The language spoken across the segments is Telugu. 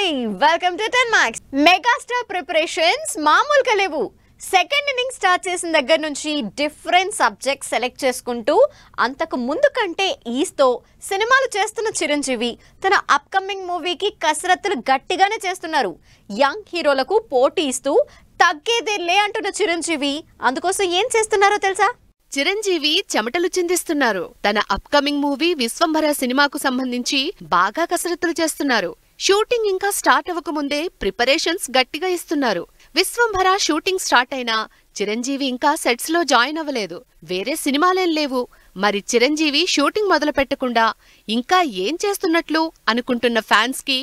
Welcome to 10 marks. Megastar preparations మామూలుగా లేవు. సెకండ్ ఇన్నింగ్ స్టార్ట్ చేసిన దగ్గర నుంచి డిఫరెంట్ సబ్జెక్ట్స్ సెలెక్ట్ చేసుకుంటూ అంతకు ముందు కంటే ఈస్తో సినిమాలు చేస్తున్న చిరంజీవి తన అప్కమింగ్ మూవీకి కసరత్తులు గట్టిగానే చేస్తున్నారు. యంగ్ హీరోలకు పోటీ ఇస్తూ తగ్గేదేలే అంటున్న చిరంజీవి అందుకోసం ఏం చేస్తున్నారో తెలుసా? చిరంజీవి చెమటలు చిందిస్తున్నారు. తన అప్కమింగ్ మూవీ విశ్వంభర సినిమాకు సంబంధించి బాగా కసరత్తులు చేస్తున్నారు. షూటింగ్ ఇంకా స్టార్ట్ అవ్వకముందే ప్రిపరేషన్స్ గట్టిగా ఇస్తున్నారు. విశ్వంభర షూటింగ్ స్టార్ట్ అయినా చిరంజీవి ఇంకా సెట్స్ లో జాయిన్ అవ్వలేదు. వేరే సినిమాలేం లేవు. మరి చిరంజీవి షూటింగ్ మొదలు పెట్టకుండా ఇంకా ఏం చేస్తున్నట్లు అనుకుంటున్న ఫ్యాన్స్ కి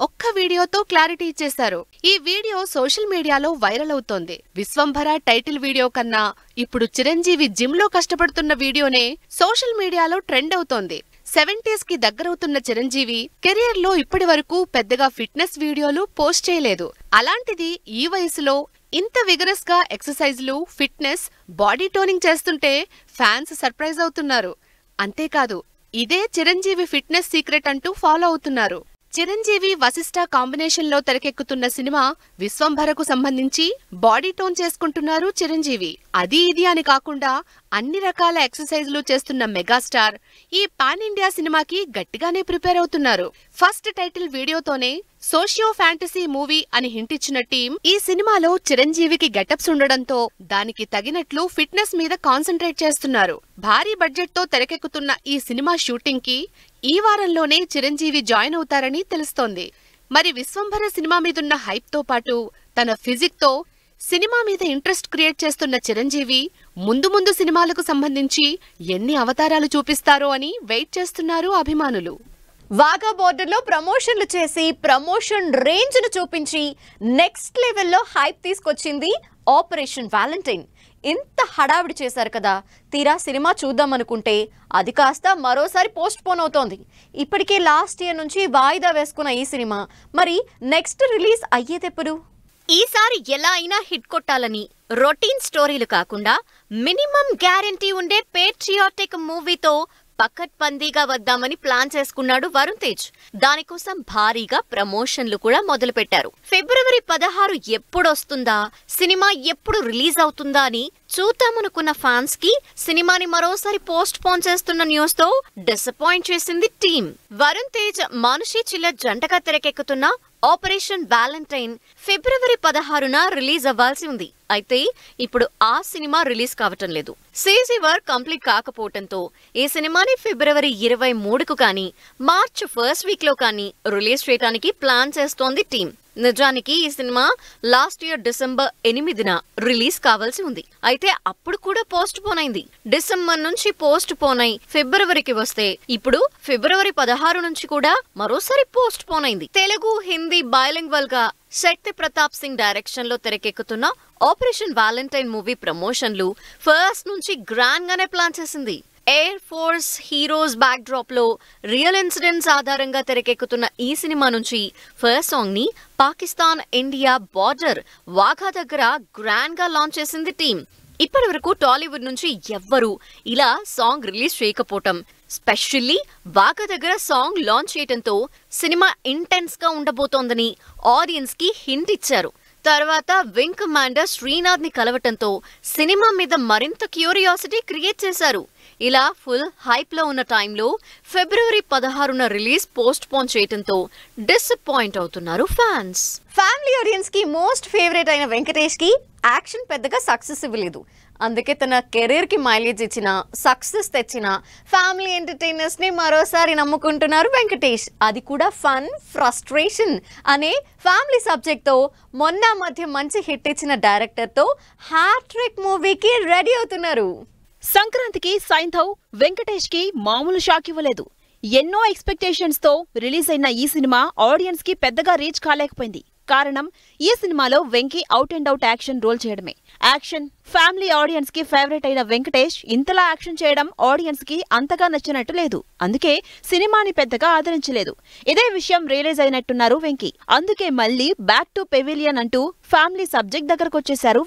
ఒక్క వీడియోతో క్లారిటీ ఇచ్చేశారు. ఈ వీడియో సోషల్ మీడియాలో వైరల్ అవుతోంది. విశ్వంభర టైటిల్ వీడియో కన్నా ఇప్పుడు చిరంజీవి జిమ్ లో కష్టపడుతున్న వీడియోనే సోషల్ మీడియాలో ట్రెండ్ అవుతోంది. 70s కి దగ్గరవుతున్న చిరంజీవి కెరియర్ లో ఇప్పటి వరకు పెద్దగా ఫిట్నెస్ వీడియోలు పోస్ట్ చేయలేదు. అలాంటిది ఈ వయసులో ఇంత విగరస్ గా ఎక్సర్సైజ్లు, ఫిట్నెస్, బాడీ టోనింగ్ చేస్తుంటే ఫ్యాన్స్ సర్ప్రైజ్ అవుతున్నారు. అంతేకాదు ఇదే చిరంజీవి ఫిట్నెస్ సీక్రెట్ అంటూ ఫాలో అవుతున్నారు. చిరంజీవి వశిష్ఠ కాంబినేషన్ లో తెరకెక్కుతున్న సినిమా విశ్వంభరకు సంబంధించి బాడీ టోన్ చేసుకుంటున్నారు చిరంజీవి. అది ఇది అని కాకుండా అన్ని రకాల ఎక్సర్సైజ్లు చేస్తున్న మెగాస్టార్ ఈ పాన్ ఇండియా సినిమాకి గట్టిగానే ప్రిపేర్ అవుతున్నారు. ఫస్ట్ టైటిల్ వీడియోతోనే సోషియో ఫ్యాంటసీ మూవీ అని హింట్ ఇచ్చిన టీం ఈ సినిమాలో చిరంజీవికి గెటప్స్ ఉండడంతో దానికి తగినట్లు ఫిట్నెస్ మీద కాన్సంట్రేట్ చేస్తున్నారు. భారీ బడ్జెట్ తో తెరకెక్కుతున్న ఈ సినిమా షూటింగ్ కి ఈ వారంలోనే చిరంజీవి జాయిన్ అవుతారని తెలుస్తోంది. మరి విశ్వంభర సినిమా మీదున్న హైప్ తో పాటు తన ఫిజిక్ తో సినిమా మీద ఇంట్రెస్ట్ క్రియేట్ చేస్తున్న చిరంజీవి ముందు ముందు సినిమాలకు సంబంధించి ఎన్ని అవతారాలు చూపిస్తారో అని వెయిట్ చేస్తున్నారు అభిమానులు. వాఘా బోర్డర్లో ప్రమోషన్లు చేసి ప్రమోషన్ రేంజ్ ను చూపించి నెక్స్ట్ లెవెల్లో హైప్ తీసుకొచ్చింది ఆపరేషన్ వ్యాలంటైన్. ఇంత హడావిడి చేశారు కదా, తీరా సినిమా చూద్దామనుకుంటే అది కాస్త మరోసారి పోస్ట్ పోన్ అవుతోంది. ఇప్పటికే లాస్ట్ ఇయర్ నుంచి వాయిదా వేసుకున్న ఈ సినిమా మరి నెక్స్ట్ రిలీజ్ అయ్యేదెప్పుడు? ఈసారి ఎలా అయినా హిట్ కొట్టాలని రొటీన్ స్టోరీలు కాకుండా మినిమం గ్యారంటీ ఉండే పేట్రియాటిక్ మూవీతో పకడ్బందీగా వద్దామని ప్లాన్ చేసుకున్నాడు వరుణ్ తేజ్. దానికోసం భారీగా ప్రమోషన్లు కూడా మొదలుపెట్టారు. ఫిబ్రవరి 16 ఎప్పుడొస్తుందా, సినిమా ఎప్పుడు రిలీజ్ అవుతుందా అని చూద్దామనుకున్న ఫ్యాన్స్ కి సినిమాని మరోసారి పోస్ట్ పోన్ చేస్తున్న న్యూస్ తో డిసప్పాయింట్ చేసింది టీం. వరుణ్ తేజ్, మానుషి చిల్లర్ జంటగా తెరకెక్కుతున్న ఆపరేషన్ వ్యాలంటైన్ ఫిబ్రవరి 16న రిలీజ్ అవ్వాల్సి ఉంది. అయితే ఇప్పుడు ఆ సినిమా రిలీజ్ కావటం లేదు. సీజీ వర్క్ కంప్లీట్ కాకపోవటంతో ఈ సినిమాని ఫిబ్రవరి 23కు కానీ మార్చ్ ఫస్ట్ వీక్ లో కానీ రిలీజ్ చేయడానికి ప్లాన్ చేస్తోంది టీం. నిజానికి ఈ సినిమా లాస్ట్ ఇయర్ డిసెంబర్ 8న రిలీజ్ కావాల్సి ఉంది. అయితే అప్పుడు కూడా పోస్ట్ పోన్ అయింది. డిసెంబర్ నుంచి పోస్ట్ పోన్ అయి ఫిబ్రవరికి వస్తే ఇప్పుడు ఫిబ్రవరి 16 నుంచి కూడా మరోసారి పోస్ట్ పోన్ అయింది. తెలుగు, హిందీ బైలింగ్వల్ గా శక్తి ప్రతాప్ సింగ్ డైరెక్షన్ లో తెరకెక్కుతున్న ఆపరేషన్ వ్యాలంటైన్ మూవీ ప్రమోషన్లు ఫస్ట్ నుంచి గ్రాండ్ గానే ప్లాన్ చేసింది. Air force heroes back drop లో రియల్ ఇన్సిడెంట్స్ ఆధారంగా తెరకెక్కుతున్న ఈ సినిమా నుంచి ఫస్ట్ సాంగ్ ని పాకిస్తాన్ ఇండియా బార్డర్ వాఘా దగ్గర గ్రాండ్ గా లాంచ్ చేసింది టీం. ఇప్పటి వరకు టాలీవుడ్ నుంచి ఎవ్వరూ ఇలా సాంగ్ రిలీజ్ చేయకపోవటం, స్పెషల్లీ వాఘా దగ్గర సాంగ్ లాంచ్ చేయటంతో సినిమా ఇంటెన్స్ గా ఉండబోతోందని ఆడియన్స్ కి హింట్ ఇచ్చారు. తర్వాత వింగ్ కమాండర్ శ్రీనాథ్ ని కలవటంతో సినిమా మీద మరింత క్యూరియాసిటీ క్రియేట్ చేశారు. ఇలా ఫుల్ హైప్ లో ఉన్న టైంలో ఫిబ్రవరి 16న రిలీజ్ పోస్ట్ పోన్ చేయటంతో డిసప్పాయింట్ అవుతున్నారు ఫ్యాన్స్. ఫ్యామిలీ ఆడియన్స్ కి మోస్ట్ ఫేవరెట్ అయిన వెంకటేష్ కి యాక్షన్ పెద్దగా సక్సెస్ ఇవ్వలేదు. అందుకే తన కెరీర్ కి మైలేజ్ ఇచ్చిన, సక్సెస్ తెచ్చిన ఫ్యామిలీ ఎంటర్టైనర్స్ ని మరోసారి నమ్ముకుంటున్నారు వెంకటేష్. అది కూడా ఫన్, ఫ్రస్ట్రేషన్ అనే ఫ్యామిలీ సబ్జెక్ట్ తో మొన్న మధ్య మంచి హిట్ ఇచ్చిన డైరెక్టర్ తో హ్యాట్రిక్ మూవీకి రెడీ అవుతున్నారు. సంక్రాంతికి సైంధవ్ వెంకటేష్ కి మామూలు షాక్ ఇవ్వలేదు. ఎన్నో ఎక్స్పెక్టేషన్స్ తో రిలీజ్ అయిన ఈ సినిమా ఆడియన్స్ కి పెద్దగా రీచ్ కాలేకపోయింది. కారణం ఈ సినిమాలో Venky out and out action role చేయడమే. యాక్షన్, ఫ్యామిలీ ఆడియన్స్ కి ఫేవరెట్ అయిన వెంకటేష్ ఇంతలా యాక్షన్ చేయడం ఆడియన్స్ కి అంతగా నచ్చినట్టు లేదు. అందుకే సినిమాని పెద్దగా ఆదరించలేదు. ఇదే విషయం రియలైజ్ అయినట్టున్నారు వెంకీ. అందుకే మళ్ళీ బ్యాక్ టు పెవిలియన్ అంటూ ఫ్యామిలీ సబ్జెక్ట్ దగ్గరకు వచ్చేశారు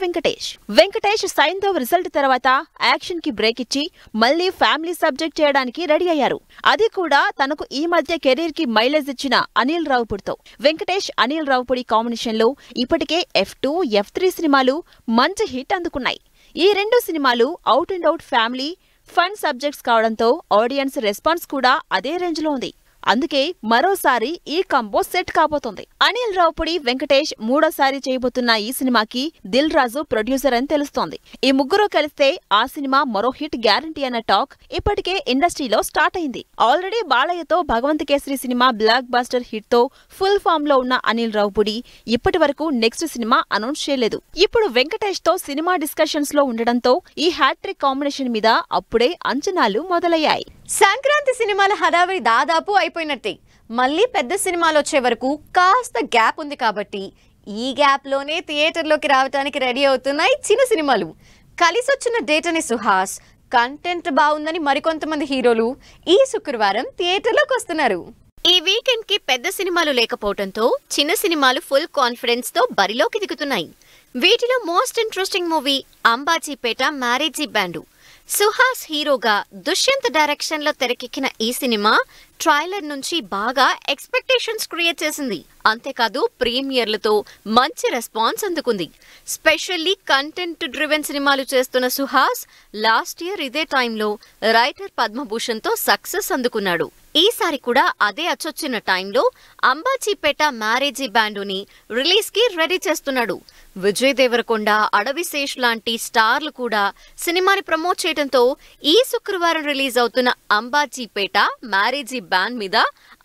వెంకటేష్ సైంధవ్ రిజల్ట్ తర్వాత యాక్షన్ కి బ్రేక్ ఇచ్చి మళ్ళీ ఫ్యామిలీ సబ్జెక్ట్ చేయడానికి రెడీ అయ్యారు. అది కూడా తనకు ఈ మధ్య కెరీర్ కి మైలేజ్ ఇచ్చిన అనిల్ రావుపూడితో. వెంకటేష్ అనిల్ రావుపూడి కాంబినేషన్ లో ఇప్పటికే F2, F3 సినిమాలు మంచి హిట్ అందుకున్నాయి. ఈ రెండు సినిమాలు out and out family fun subjects కావడంతో ఆడియన్స్ రెస్పాన్స్ కూడా అదే రేంజ్ లో ఉంది. అందుకే మరోసారి ఈ కాంబో సెట్ కాబోతోంది. అనిల్ రావుపూడి, వెంకటేష్ మూడోసారి చేయబోతున్న ఈ సినిమాకి దిల్ రాజు ప్రొడ్యూసర్ అని తెలుస్తోంది. ఈ ముగ్గురు కలిస్తే ఆ సినిమా మరో హిట్ గ్యారంటీ అన్న టాక్ ఇప్పటికే ఇండస్ట్రీలో స్టార్ట్ అయింది. ఆల్రెడీ బాలయ్యతో భగవంత్ కేసరి సినిమా బ్లాక్ బాస్టర్ హిట్ తో ఫుల్ ఫామ్ లో ఉన్న అనిల్ రావుపూడి ఇప్పటి వరకు నెక్స్ట్ సినిమా అనౌన్స్ చేయలేదు. ఇప్పుడు వెంకటేష్ తో సినిమా డిస్కషన్స్ లో ఉండడంతో ఈ హ్యాట్రిక్ కాంబినేషన్ మీద అప్పుడే అంచనాలు మొదలయ్యాయి. సంక్రాంతి సినిమాల హడావిడి దాదాపు అయిపోయినట్టే. మళ్ళీ పెద్ద సినిమాలు వచ్చే వరకు కాస్త గ్యాప్ ఉంది కాబట్టి ఈ గ్యాప్ లోనే థియేటర్లోకి రావడానికి రెడీ అవుతున్నాయి చిన్న సినిమాలు. కలిసొచ్చిన డేట్ అని సుహాస్, కంటెంట్ బాగుందని మరికొంతమంది హీరోలు ఈ శుక్రవారం థియేటర్లోకి వస్తున్నారు. ఈ వీకెండ్ కి పెద్ద సినిమాలు లేకపోవడంతో చిన్న సినిమాలు ఫుల్ కాన్ఫిడెన్స్ తో బరిలోకి దిగుతున్నాయి. వీటిలో most interesting movie Ambajipeta marriage band. Suhas హీరోగా దుష్యంత్ డైరెక్షన్ లో తెరకెక్కిన ఈ సినిమా ట్రైలర్ నుంచి బాగా ఎక్స్పెక్టేషన్స్ క్రియేట్ చేసింది. అంతేకాదు ప్రీమియర్లతో మంచి రెస్పాన్స్ అందుకుంది. స్పెషల్లీ కంటెంట్ డ్రివెన్ సినిమాలు చేస్తున్న సుహాస్ లాస్ట్ ఇయర్ ఇదే టైంలో రైటర్ పద్మభూషణ్ తో సక్సెస్ అందుకున్నాడు. ఈసారి కూడా అదే అచ్చొచ్చిన టైంలో అంబాజీపేట మ్యారేజీ బ్యాండుని రిలీజ్ కి రెడీ చేస్తున్నాడు. విజయ్ దేవరకొండ, అడవిశేష్ లాంటి స్టార్లు కూడా సినిమాని ప్రమోట్ చేయడంతో ఈ శుక్రవారం రిలీజ్ అవుతున్న అంబాజీపేట మ్యారేజీ బ్యాండ్ మీద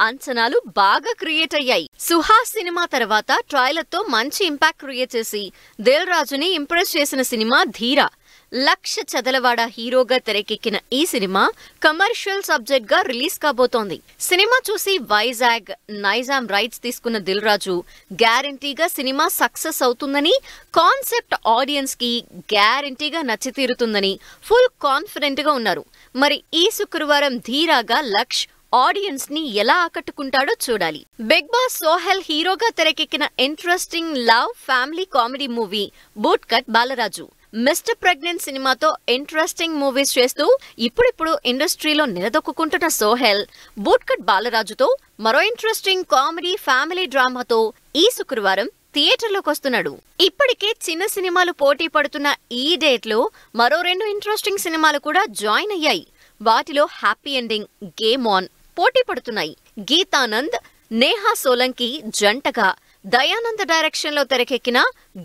అంచనాలు బాగా క్రియేట్ అయ్యాయి. సుహాస్ సినిమా తర్వాత ట్రైలర్ తో మంచి ఇంపాక్ట్ క్రియేట్ చేసి దిల్ రాజుని ఇంప్రెస్ చేసిన సినిమా ధీరా. లక్ష చదలవాడ హీరోగా తెరకెక్కిన ఈ సినిమా కమర్షియల్ సబ్జెక్ట్ గా రిలీజ్ కాబోతోంది. సినిమా చూసి వైజాగ్, నైజాం రైట్స్ తీసుకున్న దిల్ రాజు గ్యారంటీగా సినిమా సక్సెస్ అవుతుందని, కాన్సెప్ట్ ఆడియన్స్ కి గ్యారంటీగా నచ్చి తీరుతుందని ఫుల్ కాన్ఫిడెంట్ గా ఉన్నారు. మరి ఈ శుక్రవారం ధీరాగా లక్ష్ ఆడియన్స్ ని ఎలా ఆకట్టుకుంటాడో చూడాలి. బిగ్ బాస్ సోహెల్ హీరోగా తెరకెక్కిన interesting love family comedy movie boot cut Balaraju. Mister pregnant సినిమాతో ఇంట్రెస్టింగ్ మూవీస్ చేస్తూ ఇప్పుడిప్పుడు ఇండస్ట్రీలో నిలదొక్కుంటున్న సోహెల్ బూట్ కట్ బాలరాజుతో మరో ఇంట్రెస్టింగ్ కామెడీ ఫ్యామిలీ డ్రామాతో ఈ శుక్రవారం థియేటర్లోకి వస్తున్నాడు. ఇప్పటికే చిన్న సినిమాలు పోటీ పడుతున్న ఈ డేట్ లో మరో 2 ఇంట్రెస్టింగ్ సినిమాలు కూడా జాయిన్ అయ్యాయి. వాటిలో హ్యాపీ ఎండింగ్, గేమ్ ఆన్ పోటీ పడుతున్నాయి. గీతానంద్, నేహా సోలంకి జంటగా దయానంద్ డైరెక్షన్ లో తెరకెక్కిన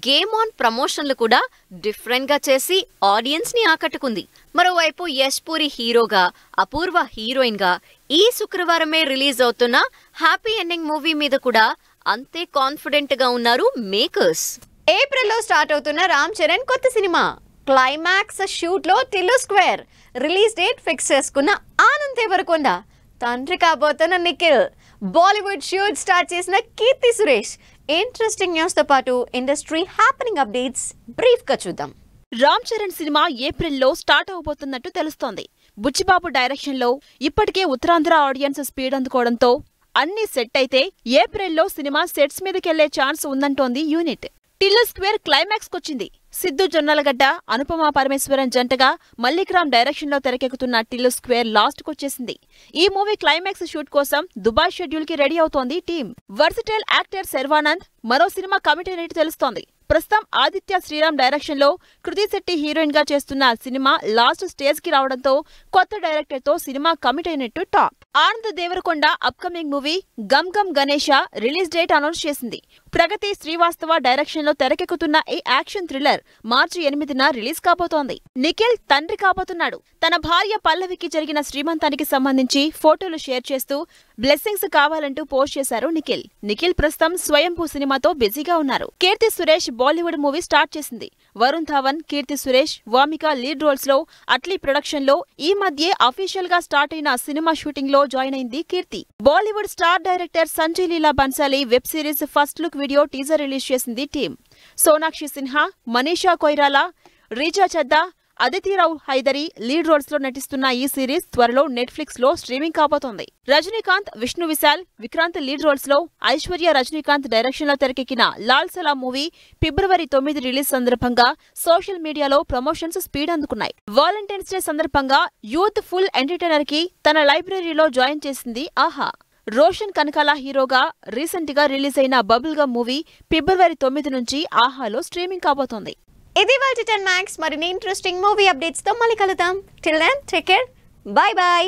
గేమ్ ఆన్ ప్రమోషన్లు కూడా డిఫరెంట్ గా చేసి ఆడియన్స్ ని ఆకట్టుకుంది. మరోవైపు యశ్ పూరి హీరోగా, అపూర్వ హీరోయిన్ గా ఈ శుక్రవారమే రిలీజ్ అవుతున్న హ్యాపీ ఎండింగ్ మూవీ మీద కూడా అంతే కాన్ఫిడెంట్ గా ఉన్నారు మేకర్స్. ఏప్రిల్లో స్టార్ట్ అవుతున్న రామ్ చరణ్ కొత్త సినిమా క్లైమాక్స్ షూట్ లో Tillu square release date fix చేసుకున్న ఆనంద్ దేవరకొండ, తండ్రి కాబోతున్న నిఖిల్, బాలీవుడ్ షూట్ స్టార్ట్ చేసిన కీర్తి సురేష్. ఇంట్రెస్టింగ్ న్యూస్ తో పాటు ఇండస్ట్రీ హ్యాపెనింగ్ అప్డేట్స్ బ్రీఫ్ గా చూద్దాం. రామ్ చరణ్ సినిమా ఏప్రిల్లో స్టార్ట్ అవబోతున్నట్టు తెలుస్తోంది. బుచ్చిబాబు డైరెక్షన్ లో ఇప్పటికే ఉత్తరాంధ్ర ఆడియన్స్ స్పీడ్ అందుకోవడంతో అన్ని సెట్ అయితే ఏప్రిల్లో సినిమా సెట్స్ మీదకెళ్లే ఛాన్స్ ఉందంటోంది యూనిట్. టిల్లు స్క్వేర్ క్లైమాక్స్ కొచ్చింది. సిద్ధు జొన్నలగడ్డ, అనుపమ పరమేశ్వరన్ జంటగా మల్లిక్రామ్ డైరెక్షన్ లో తెరకెక్కుతున్న టిల్లు స్క్వేర్ లాస్ట్ కొచ్చేసింది. ఈ మూవీ క్లైమాక్స్ షూట్ కోసం దుబాయ్ షెడ్యూల్ కి రెడీ అవుతోంది టీం. వర్సిటైల్ యాక్టర్ శర్వానంద్ మరో సినిమా కమిట్ అయినట్టు తెలుస్తోంది. ప్రస్తుతం ఆదిత్య శ్రీరామ్ డైరెక్షన్ లో కృతి శెట్టి హీరోయిన్ గా చేస్తున్న సినిమా లాస్ట్ స్టేజ్ కి రావడంతో కొత్త డైరెక్టర్ తో సినిమా కమిట్ అయినట్టు talk. Anand Deverakonda upcoming movie Gam Gam Ganesha release date announce చేసింది. ప్రగతి శ్రీవాస్తవ డైరెక్షన్ లో తెరకెక్కుతున్న ఈ యాక్షన్ థ్రిల్లర్ మార్చి 8న రిలీజ్ కాబోతోంది. నిఖిల్ తండ్రి కాబోతున్నాడు. తన భార్య పల్లవికి జరిగిన శ్రీమంతానికి సంబంధించి ఫోటోలు షేర్ చేస్తూ బ్లెస్సింగ్స్ కావాలంటూ పోస్ట్ చేశారు నిఖిల్. నిఖిల్ ప్రస్తుతం స్వయంభూ సినిమాతో బిజీగా ఉన్నారు. కీర్తి సురేష్ బాలీవుడ్ మూవీ స్టార్ట్ చేసింది. వరుణ్ ధావన్, కీర్తి సురేష్, వామిక లీడ్ రోల్స్ లో అట్లీ ప్రొడక్షన్ లో ఈ మధ్య అఫీషియల్ గా స్టార్ట్ అయిన సినిమా షూటింగ్ లో జాయిన్ అయింది Keerthi. Bollywood star director Sanjay Leela Bhansali web series first look video teaser release చేసింది team. Sonakshi Sinha, Manisha Koirala, Richa Chadha, Aditi Rao Hydari lead roles లో నటిస్తున్న ఈ సిరీస్ త్వరలో నెట్ఫ్లిక్స్ లో స్ట్రీమింగ్ కాబోతోంది. రజనీకాంత్, విష్ణు విశాల్, విక్రాంత్ లీడ్ రోల్స్ లో ఐశ్వర్య రజనీకాంత్ డైరెక్షన్ లో తెరకెక్కిన లాల్ సలాం మూవీ ఫిబ్రవరి 9 రిలీజ్ సందర్భంగా సోషల్ మీడియాలో ప్రమోషన్స్ స్పీడ్ అందుకున్నాయి. వాలంటైన్స్ డే సందర్భంగా యూత్ ఫుల్ ఎంటర్టైనర్ కి తన లైబ్రరీలో జాయిన్ చేసింది ఆహా. రోషన్ కనకాల హీరోగా రీసెంట్ గా రిలీజ్ అయిన బబుల్ గమ్ మూవీ ఫిబ్రవరి 9 నుంచి ఆహాలో స్ట్రీమింగ్ కాబోతోంది. ఇది వాళ్ళ 10 Max మరిన్ని ఇంట్రెస్టింగ్ మూవీ అప్డేట్స్ తో మళ్ళీ కలుద్దాం. Till then take care, bye by.